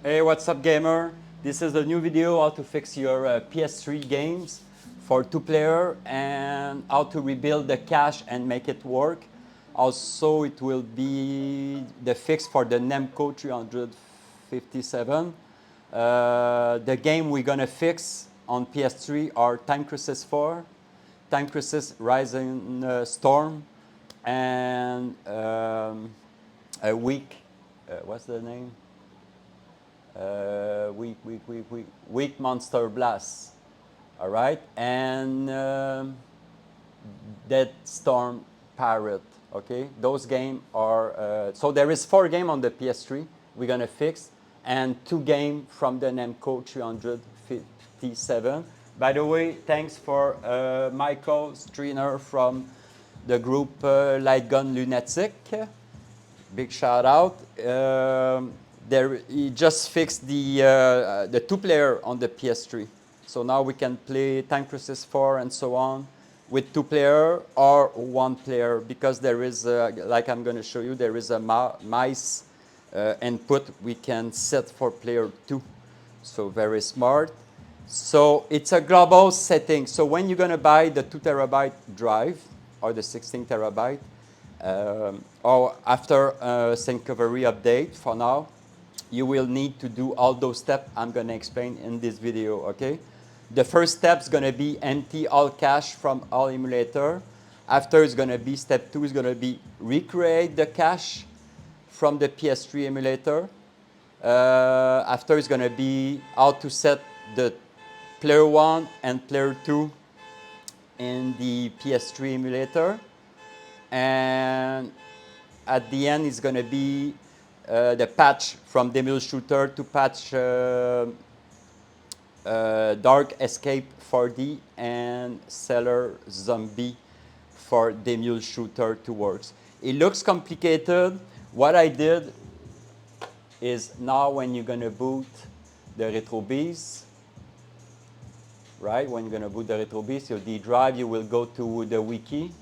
Hey, what's up, gamer? This is a new video how to fix your PS3 games for 2-player and how to rebuild the cache and make it work. Also, it will be the fix for the Namco357. The game we're gonna fix on PS3 are Time Crisis 4, Time Crisis Rising Storm, and a weak, what's the name? Weak Monster Blast, all right, and Dead Storm Pirate. Okay, those games are so there is 4 games on the PS3 we're gonna fix, and 2 games from the Namco357. By the way, thanks for Michael Streiner from the group Lightgun Lunatic. Big shout out. He just fixed the 2-player on the PS3. So now we can play Time Crisis 4 and so on with 2-player or 1-player, because there is, like I'm going to show you, there is a mice input we can set for player 2. So very smart. So it's a global setting. So when you're going to buy the 2 terabyte drive or the 16 terabyte, or after Syncovery update for now, you will need to do all those steps I'm going to explain in this video, okay? The first step is going to be empty all cache from all emulator. After it's going to be, step 2 is going to be recreate the cache from the PS3 emulator. After it's going to be how to set the player 1 and player 2 in the PS3 emulator. And at the end, it's going to be the patch from Demil Shooter to patch Dark Escape 4D and Cellar Zombie for Demil Shooter to work. It looks complicated. What I did is now when you're going to boot the RetroBeast, right? When you're going to boot the RetroBeast, your D drive, you will go to the wiki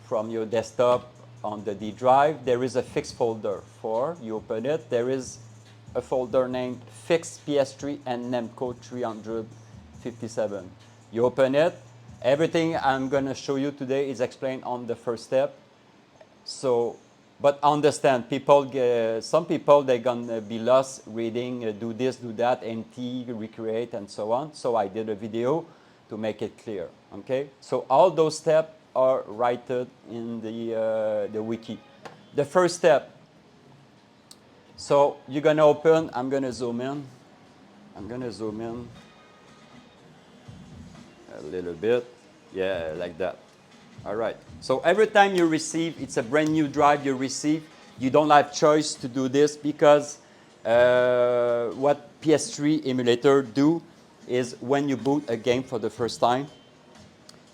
from your desktop. On the D drive, there is a fix folder for, you open it, there is a folder named Fix PS3 and Namco357. You open it, everything I'm going to show you today is explained on the first step. So, but understand, people, some people, they're going to be lost reading, do this, do that, NT, recreate, and so on. So I did a video to make it clear, okay? So all those steps are written in the wiki. The first step, so you're going to open, I'm going to zoom in. I'm going to zoom in a little bit. Yeah, like that. All right. So every time you receive, it's a brand new drive you receive, you don't have choice to do this, because what PS3 emulator do is when you boot a game for the first time,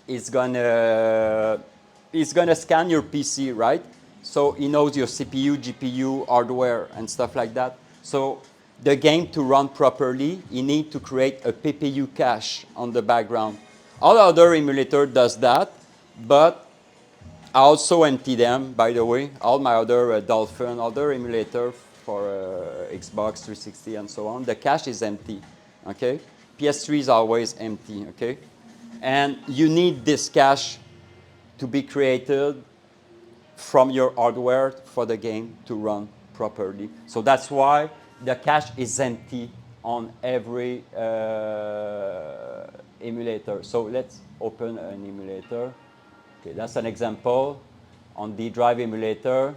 it's gonna scan your PC, right? So he knows your CPU, GPU, hardware, and stuff like that. So the game to run properly, you need to create a PPU cache on the background. All other emulator does that, but I also empty them, by the way. All my other Dolphin, other emulator for Xbox 360 and so on, the cache is empty, okay? PS3 is always empty, okay? And you need this cache to be created from your hardware for the game to run properly. So that's why the cache is empty on every emulator. So let's open an emulator. Okay, that's an example on the drive emulator.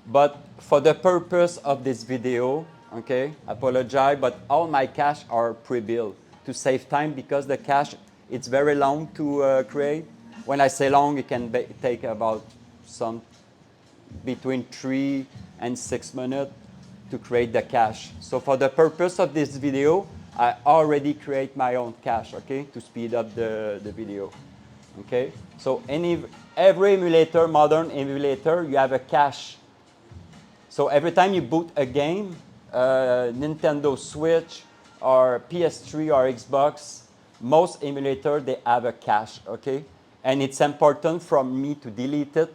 But for the purpose of this video, okay, apologize, but all my cache are pre-built to save time, because the cache, it's very long to create. When I say long, it can take about between 3 and 6 minutes to create the cache. So for the purpose of this video, I already create my own cache, okay, to speed up the video, okay? So every emulator, modern emulator, you have a cache. So every time you boot a game, Nintendo Switch, or PS3 or Xbox, most emulator, they have a cache, okay? And it's important for me to delete it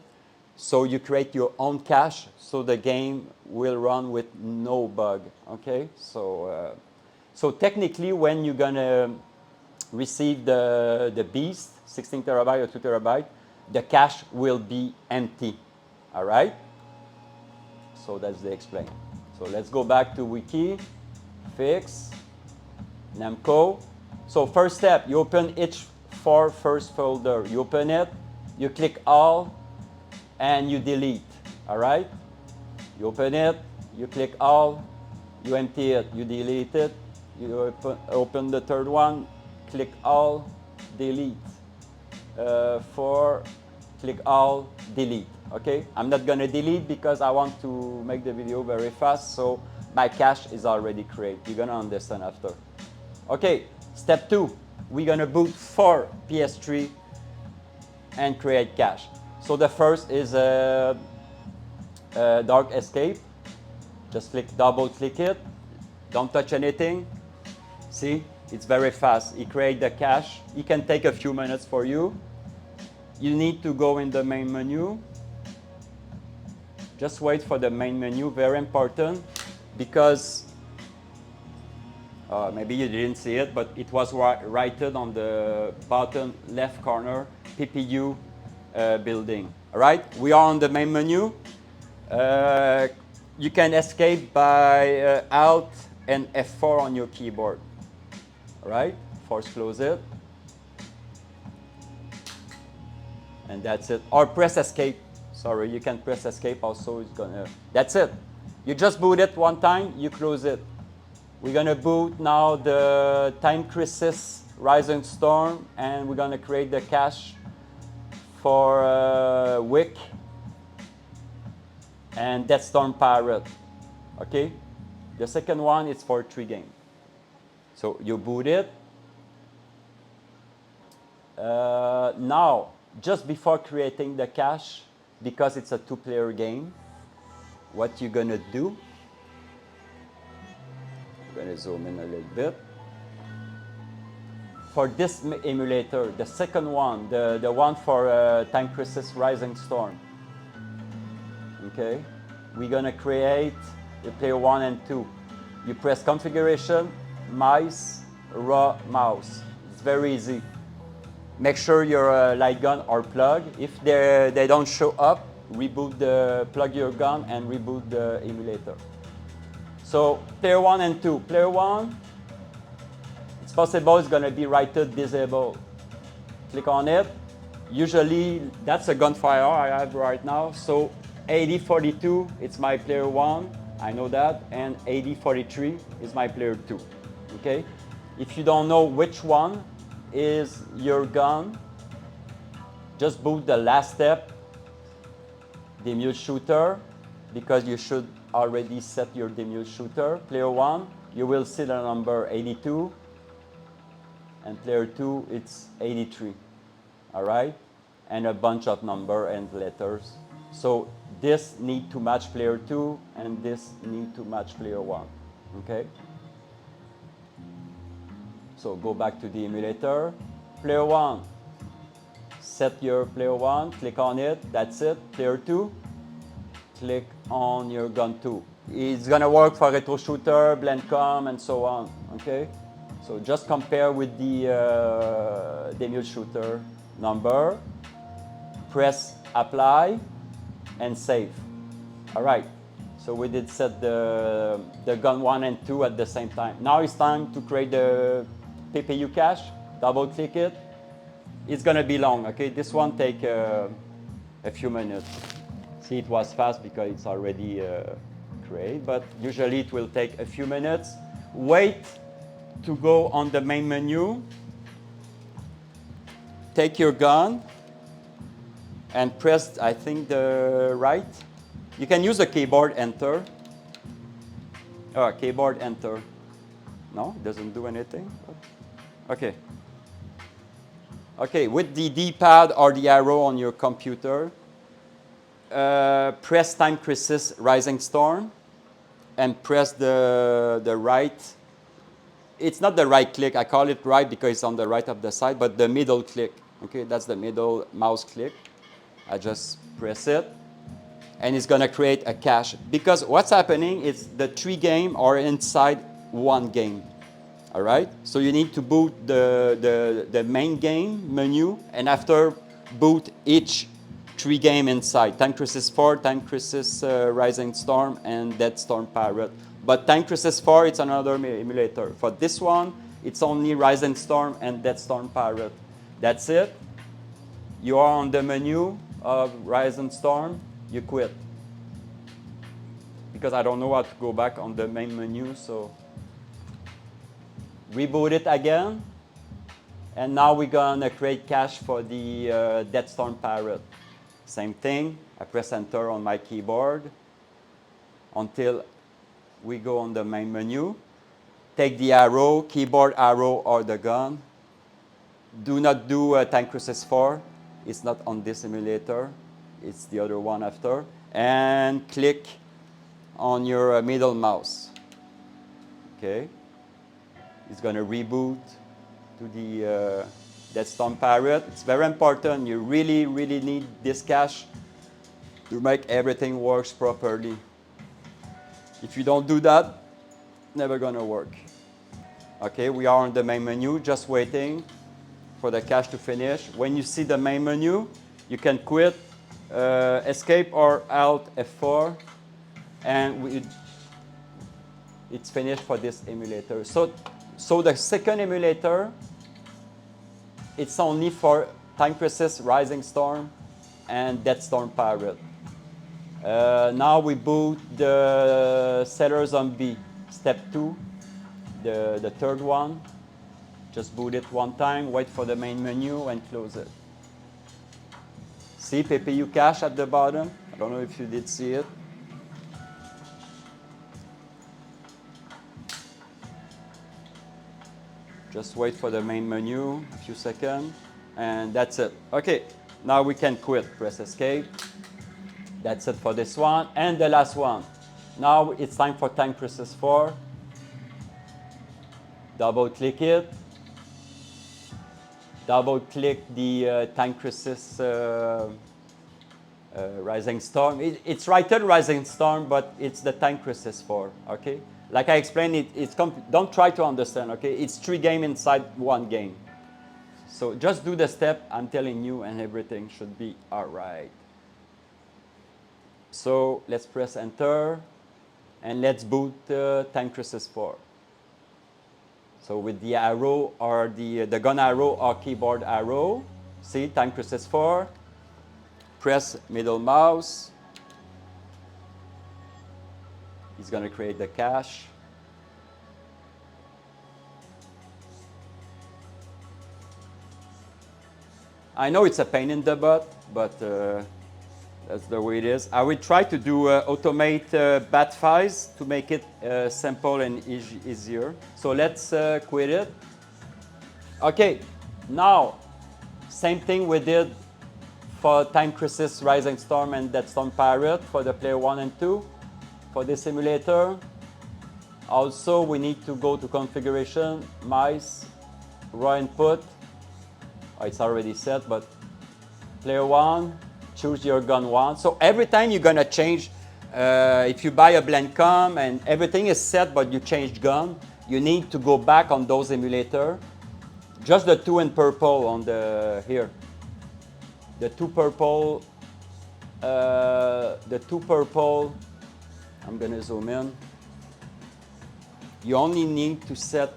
So you create your own cache, so the game will run with no bug. Okay, so technically, when you're gonna receive the beast, 16 terabyte or 2 terabyte, the cache will be empty. All right. So that's the explain. So let's go back to wiki, Thx, Namco. So first step, you open each first folder. You open it, you click all, and you delete. All right. You open it, you click all, you empty it, you delete it. You open the third one, click all, delete. Click all, delete. Okay, I'm not gonna delete because I want to make the video very fast, so my cache is already created. You're gonna understand after. Okay, step 2, we're gonna boot for PS3 and create cache. So the first is Dark Escape. Just double click it, don't touch anything. See, it's very fast. It creates the cache. It can take a few minutes for you. You need to go in the main menu. Just wait for the main menu, very important, because maybe you didn't see it, but it was rated on the bottom left corner, PPU building. All right, we are on the main menu. You can escape by Alt and F4 on your keyboard. All right, force close it. And that's it. Or press escape. Sorry, you can press escape also. It's gonna. That's it. You just boot it one time, you close it. We're gonna boot now the Time Crisis Rising Storm, and we're gonna create the cache for Wick and Death Storm Pirate. Okay? The second one is for 3 games. So you boot it. Now, just before creating the cache, because it's a 2-player game, what you're gonna do, I'm gonna zoom in a little bit. For this emulator, the second one, the one for Time Crisis Rising Storm, okay, we're gonna create the player 1 and 2. You press configuration, mice, raw mouse. It's very easy. Make sure your light gun are plugged. If they don't show up, plug your gun and reboot the emulator. So player 1 and 2. Player 1, it's possible it's gonna be rated disable. Click on it. Usually that's a gunfire I have right now. So 8042, it's my player 1. I know that, and 8043 is my player 2. Okay. If you don't know which one is your gun, just boot the last step, the mule shooter, because you should already set your mule shooter. Player 1, you will see the number 82, and player 2, it's 83. All right, and a bunch of number and letters. So this need to match player 2, and this need to match player 1. Okay. So go back to the emulator. Player 1, set your player 1, click on it, that's it. Player 2, click on your gun 2. It's gonna work for retro shooter, blendcom, and so on, okay? So just compare with the mule shooter number, press apply, and save. All right, so we did set the gun 1 and 2 at the same time. Now it's time to create the PPU cache. Double click it. It's gonna be long, okay? This one take a few minutes. See, it was fast because it's already created, but usually it will take a few minutes. Wait to go on the main menu. Take your gun and press, I think, the right. You can use a keyboard enter. Oh, keyboard enter. No, it doesn't do anything. Okay. Okay, with the D-pad or the arrow on your computer, press Time Crisis Rising Storm and press the right. It's not the right click. I call it right because it's on the right of the side, but the middle click. Okay, that's the middle mouse click. I just press it. and it's going to create a cache. Because what's happening is the 3 games are inside one game. All right? So you need to boot the main game menu, and after boot each 3 games inside. Time Crisis 4, Time Crisis Rising Storm, and Dead Storm Pirate. But Time Crisis 4, it's another emulator. For this one, it's only Rising Storm and Dead Storm Pirate. That's it. You are on the menu of Rising Storm, you quit. Because I don't know how to go back on the main menu, so reboot it again. And now we're gonna create cache for the Dead Storm Pirate. Same thing, I press enter on my keyboard until we go on the main menu. Take the arrow, keyboard arrow or the gun. Do not do Time Crisis 4. It's not on this emulator. It's the other one after. And click on your middle mouse. Okay. It's going to reboot to the Dead Storm Pirate. It's very important. You really, really need this cache to make everything works properly. If you don't do that, never going to work. Okay, we are on the main menu, just waiting for the cache to finish. When you see the main menu, you can quit, escape or alt F4, and it's finished for this emulator. So the second emulator, it's only for Time Crisis Rising Storm and Dead Storm Pirate. Now we boot the Sailor Zombie, step 2, the third one. Just boot it one time, wait for the main menu and close it. See PPU cache at the bottom? I don't know if you did see it. Just wait for the main menu, a few seconds, and that's it. Okay, now we can quit. Press escape. That's it for this one. And the last one. Now it's time for Time Crisis 4. Double click it. Double click the Time Crisis Rising Storm. It's rated Rising Storm, but it's the Time Crisis 4, okay? Like I explained, don't try to understand, okay? It's 3 games inside 1 game. So just do the step I'm telling you and everything should be all right. So let's press enter and let's boot Time Crisis 4. So with the arrow or the gun arrow or keyboard arrow, see Time Crisis 4, press middle mouse. It's going to create the cache. I know it's a pain in the butt, but that's the way it is. I will try to do automate bat files to make it simple and easier. So let's quit it. Okay, now same thing we did for Time Crisis Rising Storm and Dead Storm Pirate for the player 1 and 2. For this simulator, also we need to go to configuration, mice, raw input. Oh, it's already set, but player 1, choose your gun 1. So every time you're gonna change, if you buy a blank com and everything is set but you changed gun, you need to go back on those emulator. Just the 2 in purple on the here. The two purple, I'm gonna zoom in. You only need to set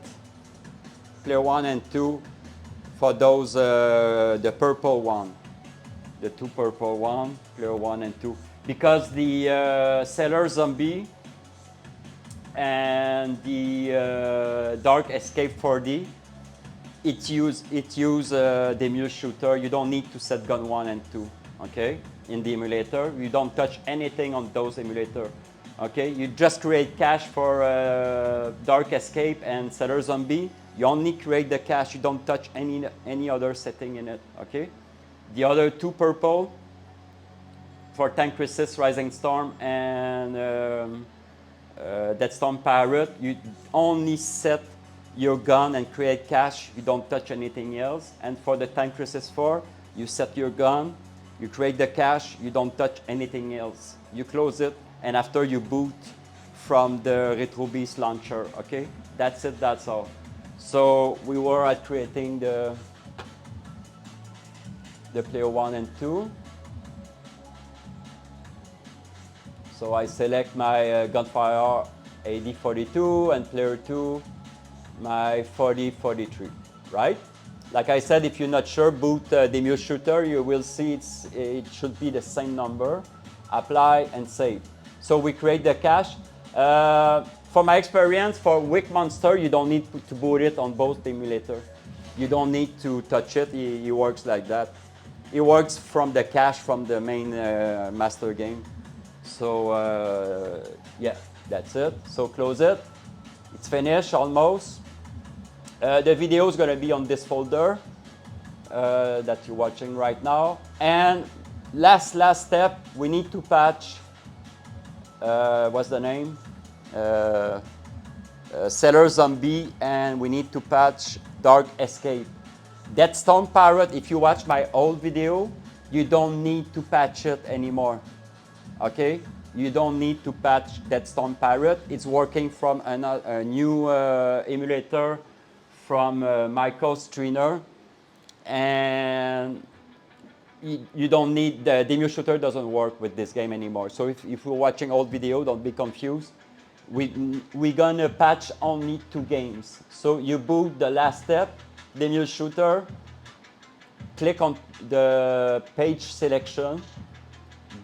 player 1 and 2 for those, the purple one. The 2 purple one, player 1 and 2. Because the Sailor Zombie and the Dark Escape 4D, it use the mule shooter. You don't need to set gun 1 and 2, okay? In the emulator, you don't touch anything on those emulator. Okay, you just create cache for Dark Escape and Sailor Zombie. You only create the cache. You don't touch any other setting in it. Okay, the other 2 purple for Time Crisis Rising Storm and Dead Storm Pirate. You only set your gun and create cache. You don't touch anything else. And for the Time Crisis 4, you set your gun You create the cache, you don't touch anything else. You close it, and after you boot from the RetroBeast launcher, okay? That's it, that's all. So we were at creating the player 1 and 2. So I select my gunfire AD42 and player 2 my 4043, right? Like I said, if you're not sure, boot the emulator shooter, you will see it should be the same number. Apply and save. So we create the cache. For my experience, for Weak Monster, you don't need to boot it on both the emulator. You don't need to touch it, it works like that. It works from the cache from the main master game. So yeah, that's it. So close it. It's finished almost. The video is going to be on this folder that you're watching right now. And last step, we need to patch, what's the name? Seller Zombie, and we need to patch Dark Escape. That Storm Pirate, if you watch my old video, you don't need to patch it anymore. Okay? You don't need to patch that Storm Pirate. It's working from a new emulator from Michael's trainer, and you don't need, the emulator shooter doesn't work with this game anymore. So if you're watching old video, don't be confused. We're gonna patch only 2 games. So you boot the last step, the emulator shooter, click on the page selection,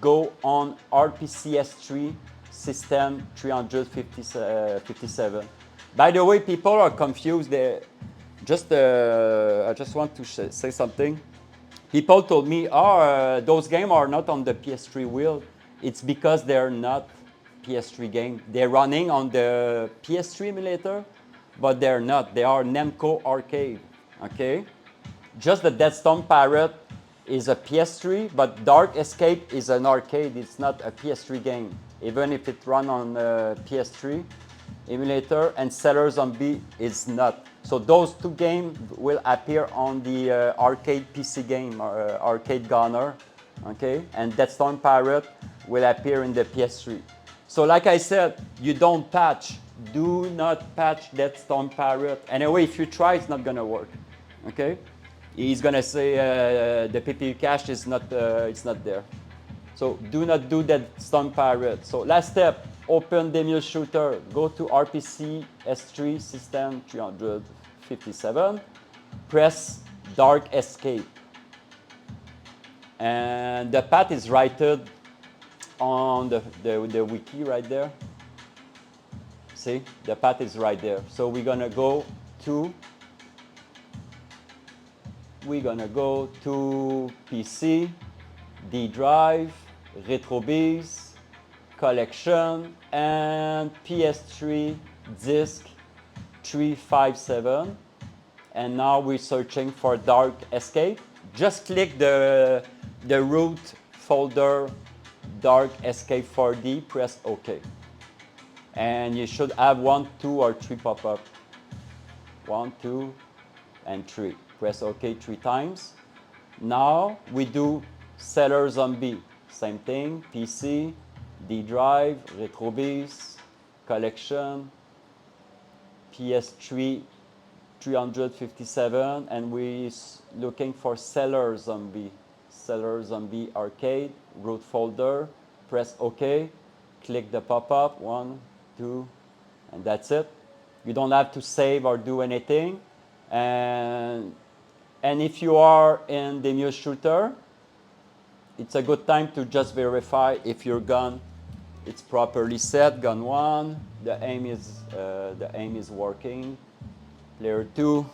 go on RPCS3 system 357. By the way, people are confused. I just want to say something. People told me, oh, those games are not on the PS3 wheel. It's because they're not PS3 games. They're running on the PS3 emulator, but they're not. They are Namco Arcade, okay? Just the Dead Storm Pirate is a PS3, but Dark Escape is an arcade. It's not a PS3 game, even if it runs on PS3 emulator, and Seller Zombie is not. So those 2 games will appear on the arcade PC game, Arcade Gunner, okay? And Dead Storm Pirate will appear in the PS3. So like I said, you don't patch. Do not patch Dead Storm Pirate. Anyway, if you try, it's not gonna work, okay? He's gonna say the PPU cache is not, it's not there. So do not do that Storm Pirate. So last step, open the emulator shooter, go to RPC S3 system 357, press Dark Escape. And the path is righted on the wiki right there. See, the path is right there. So we're gonna go to PC, D drive, RetroBeast, collection, and PS3 disk 357. And now we're searching for Dark Escape. Just click the root folder Dark Escape 4D, press OK. And you should have 1, 2, or 3 pop up. 1, 2, and 3. Press OK 3 times. Now we do Seller Zombie. Same thing, PC, D drive, RetroBeast, collection, PS3 357, and we're looking for Seller Zombie. Seller Zombie Arcade, root folder, press OK, click the pop-up, 1, 2, and that's it. You don't have to save or do anything. And if you are in the emulator shooter, it's a good time to just verify if your gun is properly set. Gun 1, the aim is working. Player 2,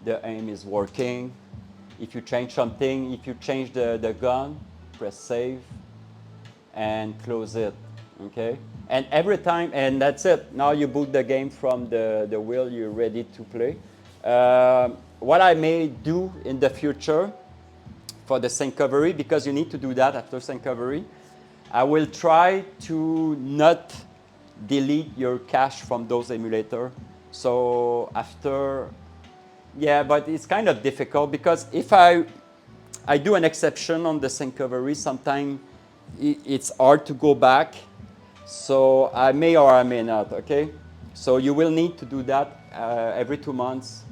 the aim is working. If you change something, if you change the gun, press save and close it, okay? And every time, and that's it. Now you boot the game from the wheel, you're ready to play. What I may do in the future for the syncovery, because you need to do that after syncovery, I will try to not delete your cache from those emulators. So after, yeah, but it's kind of difficult because if I I do an exception on the syncovery. Sometimes it's hard to go back. So I may or I may not, okay? So you will need to do that every 2 months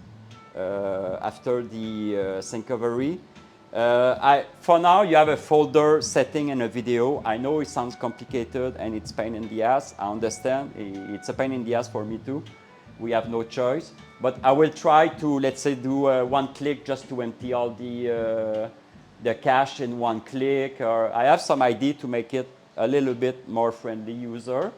after the syncovery. For now, you have a folder setting and a video. I know it sounds complicated and it's pain in the ass. I understand. It's a pain in the ass for me too. We have no choice. But I will try to, let's say, do one click just to empty all the cache in one click. Or I have some idea to make it a little bit more friendly user.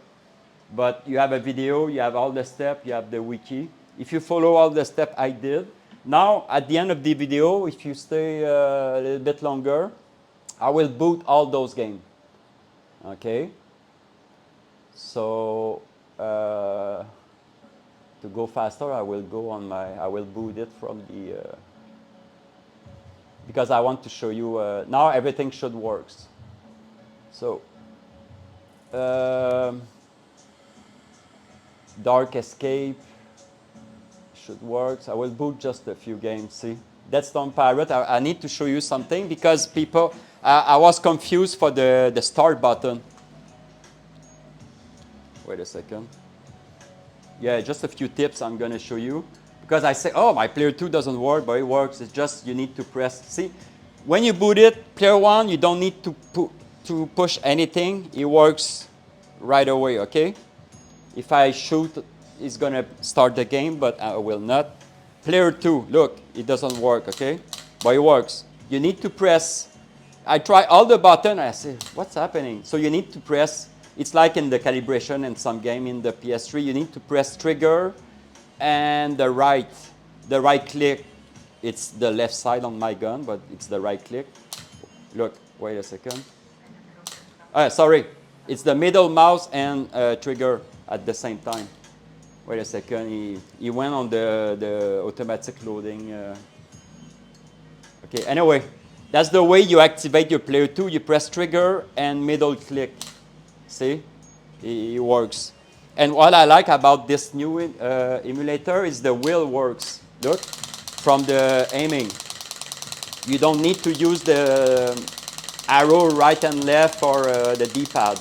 But you have a video, you have all the steps, you have the wiki. If you follow all the steps I did, now at the end of the video, if you stay a little bit longer, I will boot all those games. Okay? So to go faster, I will boot it from the, because I want to show you, now everything should work. So, Dark Escape should work. I will boot just a few games. See, that's Stone Pirate. I need to show you something because people, I was confused for the start button. Wait a second. Yeah, just a few tips I'm going to show you. Because I say, oh, my player 2 doesn't work, but it works. It's just you need to press. See, when you boot it, player 1, you don't need to push anything. It works right away, okay? If I shoot, it's going to start the game, but I will not. Player 2, look, it doesn't work, okay? But it works. You need to press. I try all the buttons. I say, what's happening? So you need to press. It's like in the calibration in some game in the PS3. You need to press trigger and the right click. It's the left side on my gun, but it's the right click. Look, wait a second. Sorry. It's the middle mouse and trigger at the same time. Wait a second, he went on the automatic loading. Okay, anyway, that's the way you activate your player 2. You press trigger and middle click. See, it works. And what I like about this new emulator is the wheel works. Look, from the aiming. You don't need to use the arrow right and left or the D-pad.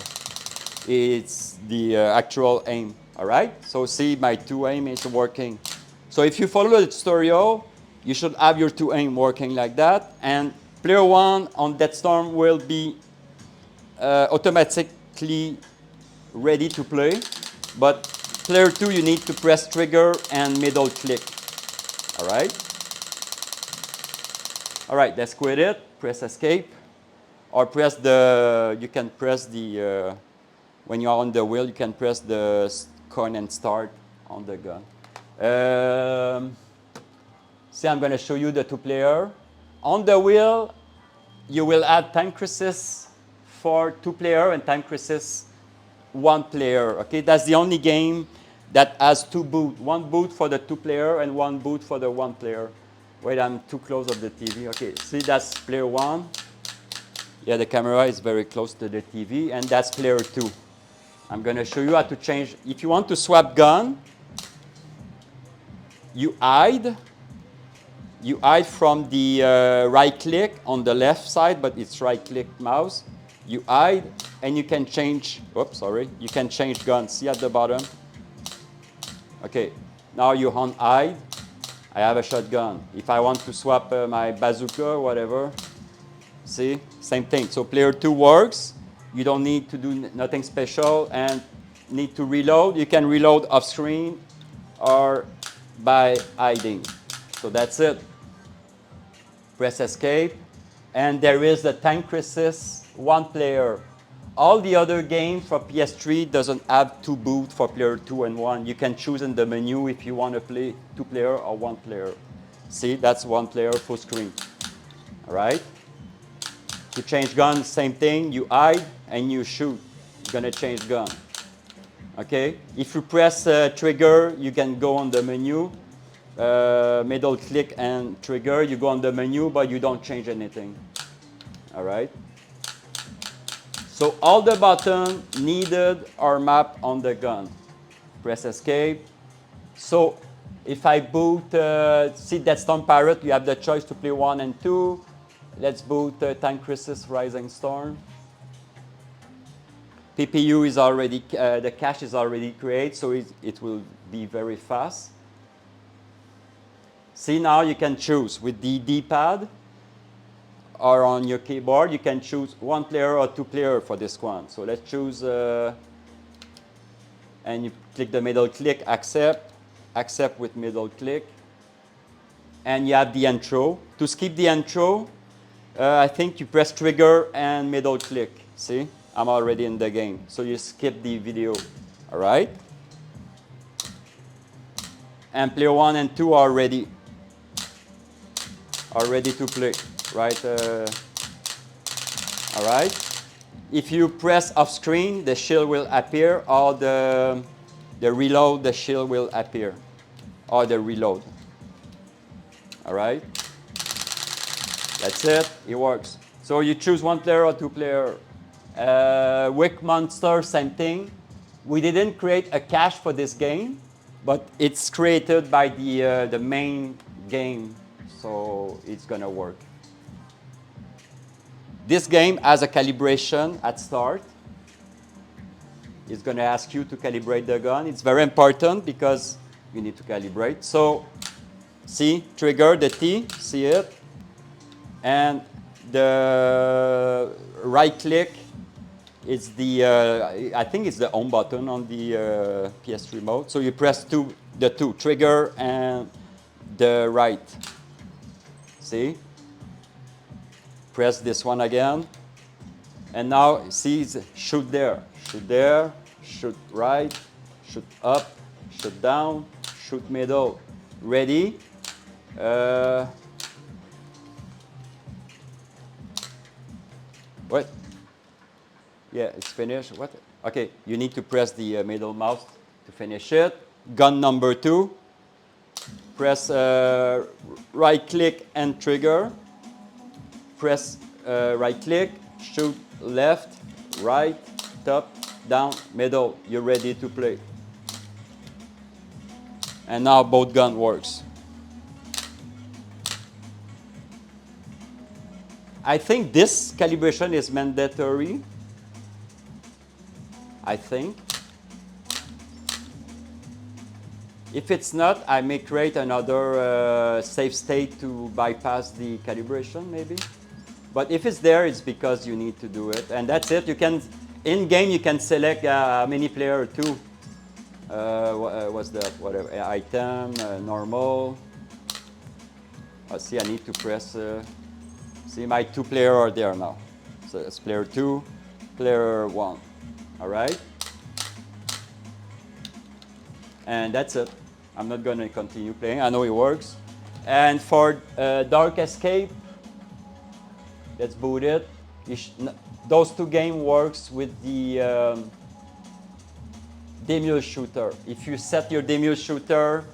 It's the actual aim, all right? So see, my 2 aim is working. So if you follow the tutorial, you should have your 2 aim working like that. And player 1 on Death Storm will be automatically ready to play. But player 2, you need to press trigger and middle click, all right? All right, let's quit it. Press escape. Or press the, you can press the, when you're on the wheel, you can press the coin and start on the gun. See, I'm going to show you the 2-player. On the wheel, you will add Time Crisis for 2-player and Time Crisis 1-player. Okay, that's the only game that has 2 boots. 1 boot for the 2-player and 1 boot for the 1-player. Wait, I'm too close of the TV. Okay, see, that's player 1. Yeah, the camera is very close to the TV, and that's player 2. I'm going to show you how to change. If you want to swap gun, you hide. You hide from the right click on the left side, but it's right click mouse. You hide, and you can change. Oops, sorry. You can change gun. See at the bottom? Okay. Now you hide. I have a shotgun. If I want to swap my bazooka or whatever, see, same thing. So player 2 works. You don't need to do nothing special and need to reload. You can reload off screen or by hiding. So that's it. Press escape. And there is the Time Crisis 1-player. All the other games for PS3 doesn't have 2 boots for player 2 and 1. You can choose in the menu if you want to play 2-player or 1-player. See, that's 1-player full screen. All right? To change gun, same thing. You hide and you shoot. You're going to change gun. Okay? If you press trigger, you can go on the menu. Middle click and trigger. You go on the menu, but you don't change anything. All right? So all the buttons needed are mapped on the gun. Press escape. So if I boot, see that Stone Pirate, you have the choice to play 1 and 2. Let's boot Time Crisis Rising Storm. PPU is already, the cache is already created, so it will be very fast. See, now you can choose with the D-pad or on your keyboard, you can choose 1 player or 2 player for this one. So let's choose, and you click the middle click, accept with middle click. And you have the intro. To skip the intro, I think you press trigger and middle click. See, I'm already in the game. So you skip the video, all right? And player 1 and 2 are ready to play, right? All right. If you press off screen, the shield will appear, or the reload, the shield will appear, or the reload. All right. That's it. It works. So you choose 1 player or 2 player. Wick Monster, same thing. We didn't create a cache for this game, but it's created by the main game, so it's gonna work. This game has a calibration at start. It's gonna ask you to calibrate the gun. It's very important because you need to calibrate. So, see, trigger the T, see it? And the right click is the, I think it's the home button on the PS3 mode. So you press the two, trigger and the right. See? Press this one again. And now, see, shoot there, shoot right, shoot up, shoot down, shoot middle. Ready? What? Yeah, it's finished. What? Okay, you need to press the middle mouse to finish it. Gun number 2. Press right click and trigger. Press right click, shoot left, right, top, down, middle. You're ready to play. And now both gun works. I think this calibration is mandatory. I think. If it's not, I may create another save state to bypass the calibration, maybe. But if it's there, it's because you need to do it. And that's it. You can, in game, you can select how many player, 2. What's that? Whatever. Item, normal. Oh, see, I need to press. See, my 2 player are there now. So it's player 2, player 1. All right? And that's it. I'm not going to continue playing. I know it works. And for Dark Escape, let's boot it. Those 2 games works with the demule shooter. If you set your demule shooter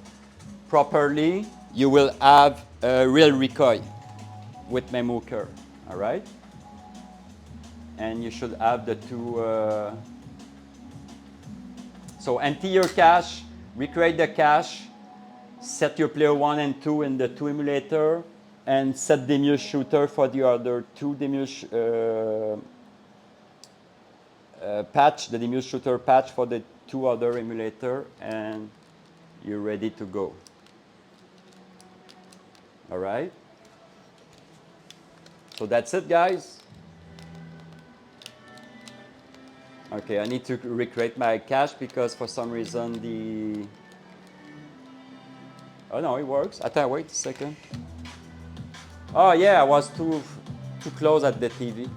properly, you will have a real recoil with MAME. All right? And you should have the 2. So empty your cache, recreate the cache, set your player 1 and 2 in the 2 emulator, and set demule shooter for the other 2 demule patch, the demule shooter patch for the 2 other emulator, and you're ready to go. All right? So that's it, guys. Okay, I need to recreate my cache because for some reason the... Oh no, it works. I thought, wait a second. Oh yeah, I was too close at the TV.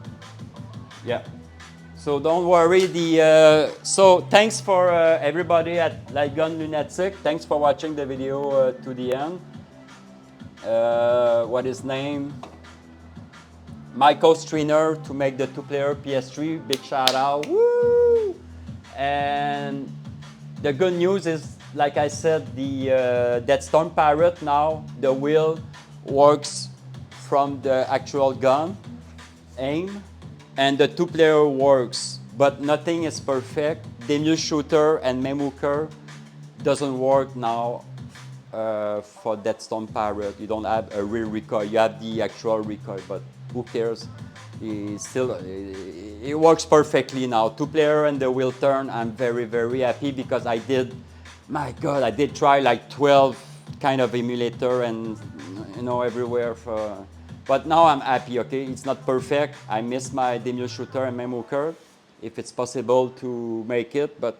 Yeah. So don't worry. So thanks for everybody at Lightgun Lunatic. Thanks for watching the video to the end. What is name? Michael Streiner to make the 2-player PS3. Big shout out. Woo! And the good news is, like I said, the Death Storm Pirate now, the wheel works from the actual gun, aim, and the 2-player works, but nothing is perfect. Demule shooter and MAME doesn't work now for Death Storm Pirate. You don't have a real recoil. You have the actual recoil, but Who cares? It works perfectly now. 2-player and the wheel turn. I'm very, very happy because I did, my God, I did try like 12 kind of emulator and everywhere but now I'm happy. Okay, it's not perfect. I miss my Demio shooter and memo curve. If it's possible to make it, but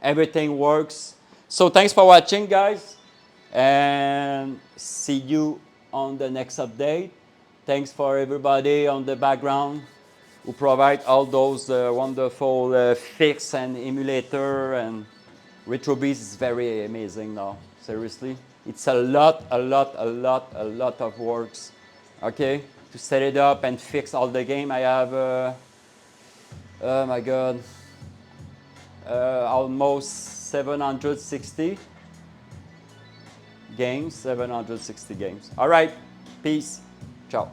everything works. So thanks for watching, guys, and see you on the next update. Thanks for everybody on the background who provide all those wonderful fix and emulator, and RetroBeast is very amazing now. Seriously, it's a lot of works. Okay, to set it up and fix all the game. I have, oh my God, almost 760 games. 760 games. All right, peace, ciao.